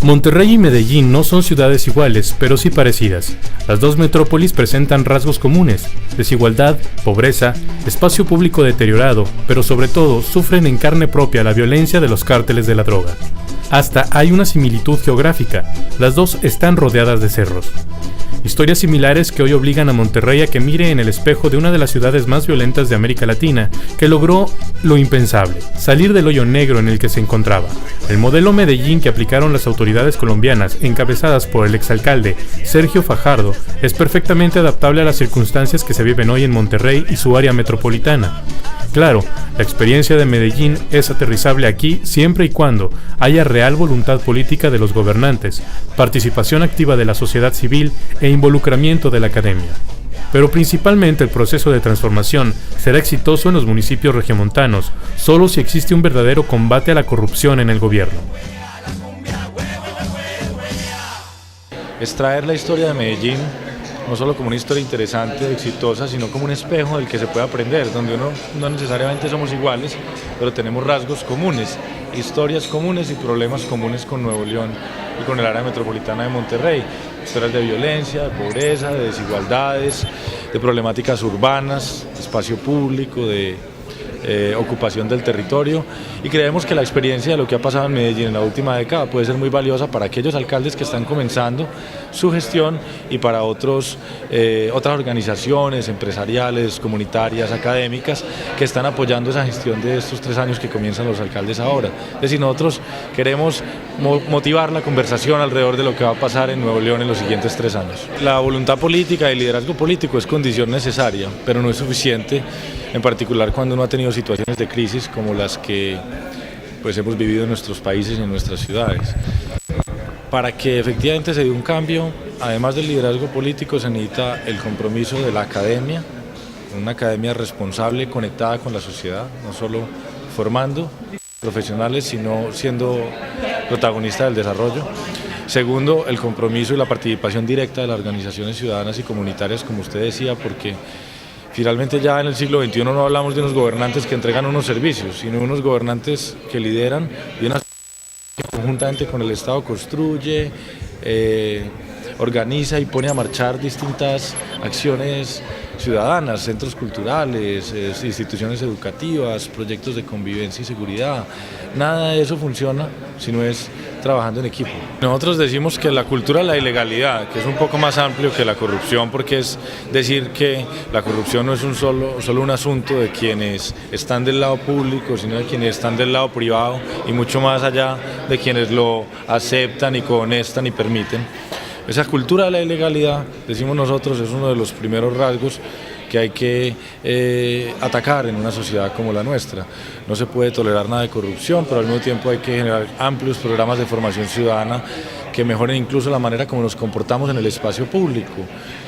Monterrey y Medellín no son ciudades iguales, pero sí parecidas. Las dos metrópolis presentan rasgos comunes: desigualdad, pobreza, espacio público deteriorado, pero sobre todo sufren en carne propia la violencia de los cárteles de la droga. Hasta hay una similitud geográfica: las dos están rodeadas de cerros. Historias similares que hoy obligan a Monterrey a que mire en el espejo de una de las ciudades más violentas de América Latina, que logró lo impensable: salir del hoyo negro en el que se encontraba. El modelo Medellín que aplicaron las autoridades colombianas, encabezadas por el exalcalde Sergio Fajardo, es perfectamente adaptable a las circunstancias que se viven hoy en Monterrey y su área metropolitana. Claro, la experiencia de Medellín es aterrizable aquí siempre y cuando haya real voluntad política de los gobernantes, participación activa de la sociedad civil e involucramiento de la academia. Pero principalmente el proceso de transformación será exitoso en los municipios regiomontanos solo si existe un verdadero combate a la corrupción en el gobierno. Es traer la historia de Medellín no solo como una historia interesante, exitosa, sino como un espejo del que se puede aprender, donde no necesariamente somos iguales, pero tenemos rasgos comunes, historias comunes y problemas comunes con Nuevo León y con el área metropolitana de Monterrey. Historias de violencia, de pobreza, de desigualdades, de problemáticas urbanas, de espacio público, de ocupación del territorio, y creemos que la experiencia de lo que ha pasado en Medellín en la última década puede ser muy valiosa para aquellos alcaldes que están comenzando su gestión y para otras organizaciones empresariales, comunitarias, académicas que están apoyando esa gestión de estos 3 años que comienzan los alcaldes ahora. Es decir, nosotros queremos motivar la conversación alrededor de lo que va a pasar en Nuevo León en los siguientes 3 años. La voluntad política y el liderazgo político es condición necesaria, pero no es suficiente, en particular cuando uno ha tenido situaciones de crisis como las que hemos vivido en nuestros países y en nuestras ciudades. Para que efectivamente se dé un cambio, además del liderazgo político, se necesita el compromiso de la academia, una academia responsable, conectada con la sociedad, no solo formando profesionales, sino siendo protagonista del desarrollo. Segundo, el compromiso y la participación directa de las organizaciones ciudadanas y comunitarias, como usted decía, porque finalmente ya en el siglo XXI no hablamos de unos gobernantes que entregan unos servicios, sino unos gobernantes que lideran y una que conjuntamente con el Estado construye, organiza y pone a marchar distintas acciones ciudadanas, centros culturales, instituciones educativas, proyectos de convivencia y seguridad. Nada de eso funciona si no es trabajando en equipo. Nosotros decimos que la cultura de la ilegalidad, que es un poco más amplio que la corrupción, porque es decir que la corrupción no es solo un asunto de quienes están del lado público, sino de quienes están del lado privado y mucho más allá de quienes lo aceptan y cohonestan y permiten. Esa cultura de la ilegalidad, decimos nosotros, es uno de los primeros rasgos que hay que atacar en una sociedad como la nuestra. No se puede tolerar nada de corrupción, pero al mismo tiempo hay que generar amplios programas de formación ciudadana que mejoren incluso la manera como nos comportamos en el espacio público.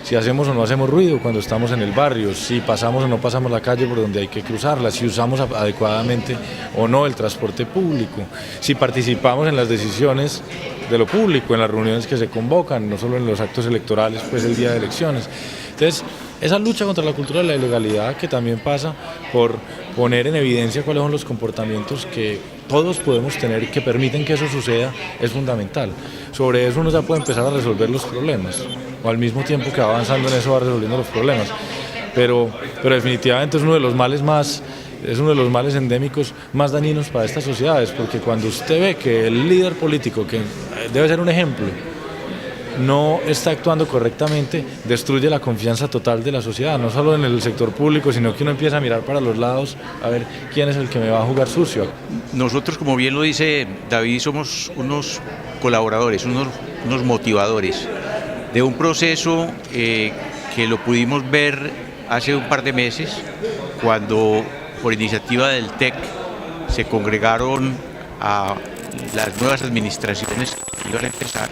Si hacemos o no hacemos ruido cuando estamos en el barrio, si pasamos o no pasamos la calle por donde hay que cruzarla, si usamos adecuadamente o no el transporte público, si participamos en las decisiones de lo público, en las reuniones que se convocan, no solo en los actos electorales, pues el día de elecciones. Entonces, esa lucha contra la cultura de la ilegalidad, que también pasa por poner en evidencia cuáles son los comportamientos que todos podemos tener y que permiten que eso suceda, es fundamental. Sobre eso uno ya puede empezar a resolver los problemas, o al mismo tiempo que va avanzando en eso va resolviendo los problemas. Pero definitivamente es uno de los males endémicos más dañinos para estas sociedades, porque cuando usted ve que el líder político, que debe ser un ejemplo, no está actuando correctamente, destruye la confianza total de la sociedad, no solo en el sector público, sino que uno empieza a mirar para los lados a ver quién es el que me va a jugar sucio. Nosotros, como bien lo dice David, somos unos colaboradores, unos motivadores de un proceso que lo pudimos ver hace un par de meses, cuando por iniciativa del TEC se congregaron a las nuevas administraciones que iban a empezar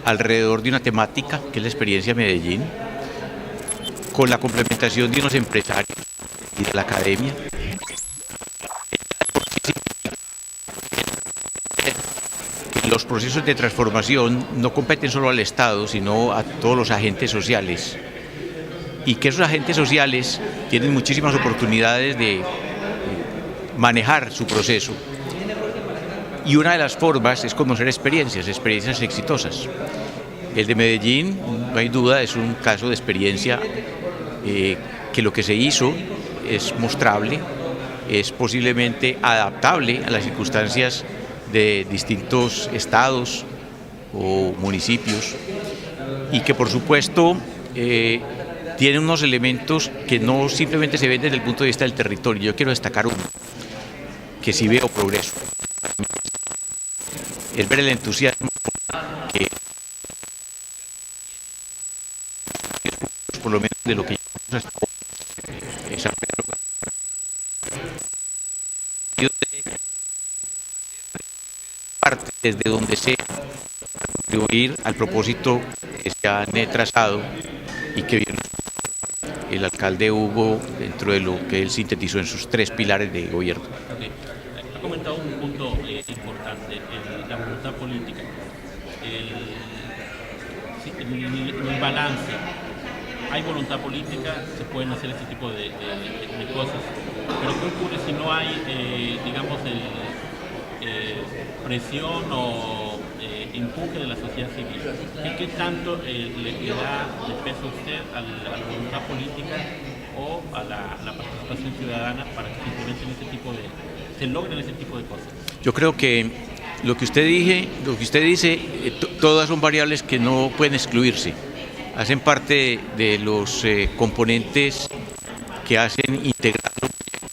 alrededor de una temática que es la experiencia de Medellín, con la complementación de unos empresarios y de la academia. Los procesos de transformación no competen solo al Estado, sino a todos los agentes sociales, y que esos agentes sociales tienen muchísimas oportunidades de manejar su proceso Y una de las formas es conocer experiencias exitosas. El de Medellín, no hay duda, es un caso de experiencia que lo que se hizo es mostrable, es posiblemente adaptable a las circunstancias de distintos estados o municipios, y que por supuesto tiene unos elementos que no simplemente se ven desde el punto de vista del territorio. Yo quiero destacar uno, que sí veo progreso, es ver el entusiasmo que, por lo menos de lo que llamamos hasta hoy, San Pedro, parte desde donde se contribuir al propósito que se han trazado y que viene el alcalde Hugo dentro de lo que él sintetizó en sus 3 pilares de gobierno. Okay. Ha comentado un punto importante, la voluntad política, el balance. Hay voluntad política, se pueden hacer este tipo de cosas, pero ¿qué ocurre si no hay, digamos, presión o empuje de la sociedad civil? ¿Qué tanto le da de peso a usted a la voluntad política o a la participación ciudadana para que se implementen se logren ese tipo de cosas? Yo creo que lo que usted dice, todas son variables que no pueden excluirse, hacen parte de los componentes que hacen integrar un proyecto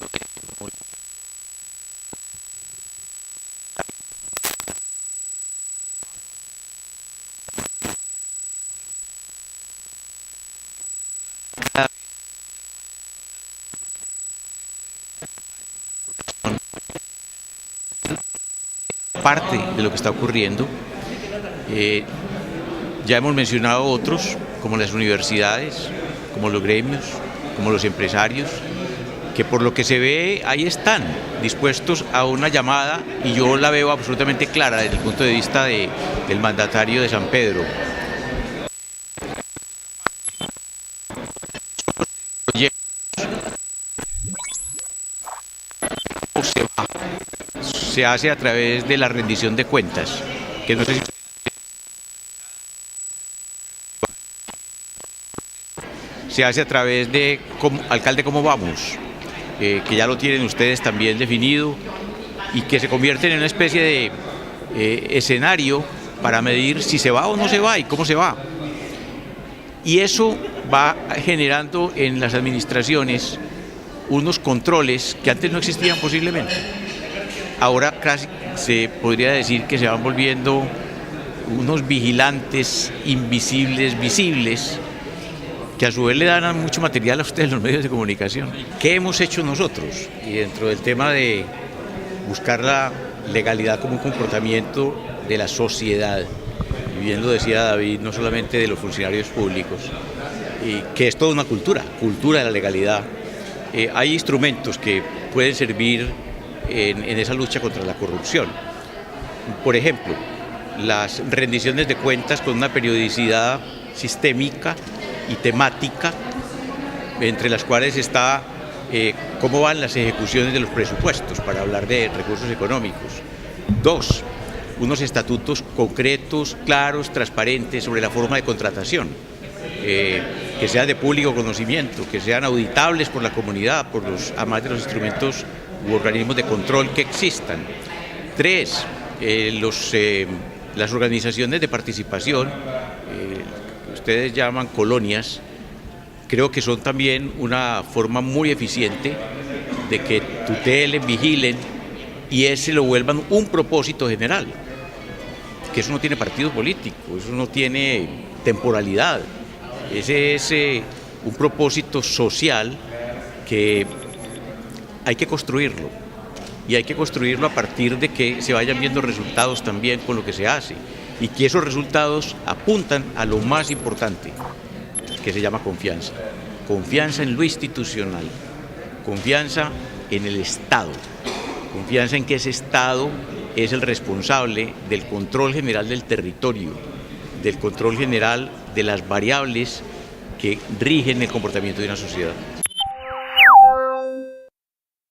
parte de lo que está ocurriendo. Ya hemos mencionado otros, como las universidades, como los gremios, como los empresarios, que por lo que se ve ahí están dispuestos a una llamada, y yo la veo absolutamente clara desde el punto de vista del mandatario de San Pedro. Se hace a través de la rendición de cuentas, que no sé si se hace a través de Alcalde ¿Cómo vamos?, que ya lo tienen ustedes también definido, y que se convierten en una especie de escenario para medir si se va o no se va y cómo se va. Y eso va generando en las administraciones unos controles que antes no existían posiblemente. Ahora casi se podría decir que se van volviendo unos vigilantes invisibles, visibles, que a su vez le dan mucho material a ustedes los medios de comunicación. ¿Qué hemos hecho nosotros? Y dentro del tema de buscar la legalidad como un comportamiento de la sociedad, y bien lo decía David, no solamente de los funcionarios públicos, y que es toda una cultura de la legalidad. Hay instrumentos que pueden servir en esa lucha contra la corrupción. Por ejemplo, las rendiciones de cuentas con una periodicidad sistémica y temática, entre las cuales está cómo van las ejecuciones de los presupuestos, para hablar de recursos económicos. 2, unos estatutos concretos, claros, transparentes sobre la forma de contratación, que sean de público conocimiento, que sean auditables por la comunidad, por los amantes de los instrumentos u organismos de control que existan. 3, las organizaciones de participación, que ustedes llaman colonias, creo que son también una forma muy eficiente de que tutelen, vigilen y ese lo vuelvan un propósito general, que eso no tiene partido político, eso no tiene temporalidad, ese es un propósito social que hay que construirlo, y hay que construirlo a partir de que se vayan viendo resultados también con lo que se hace, y que esos resultados apuntan a lo más importante, que se llama confianza. Confianza en lo institucional, confianza en el Estado, confianza en que ese Estado es el responsable del control general del territorio, del control general de las variables que rigen el comportamiento de una sociedad.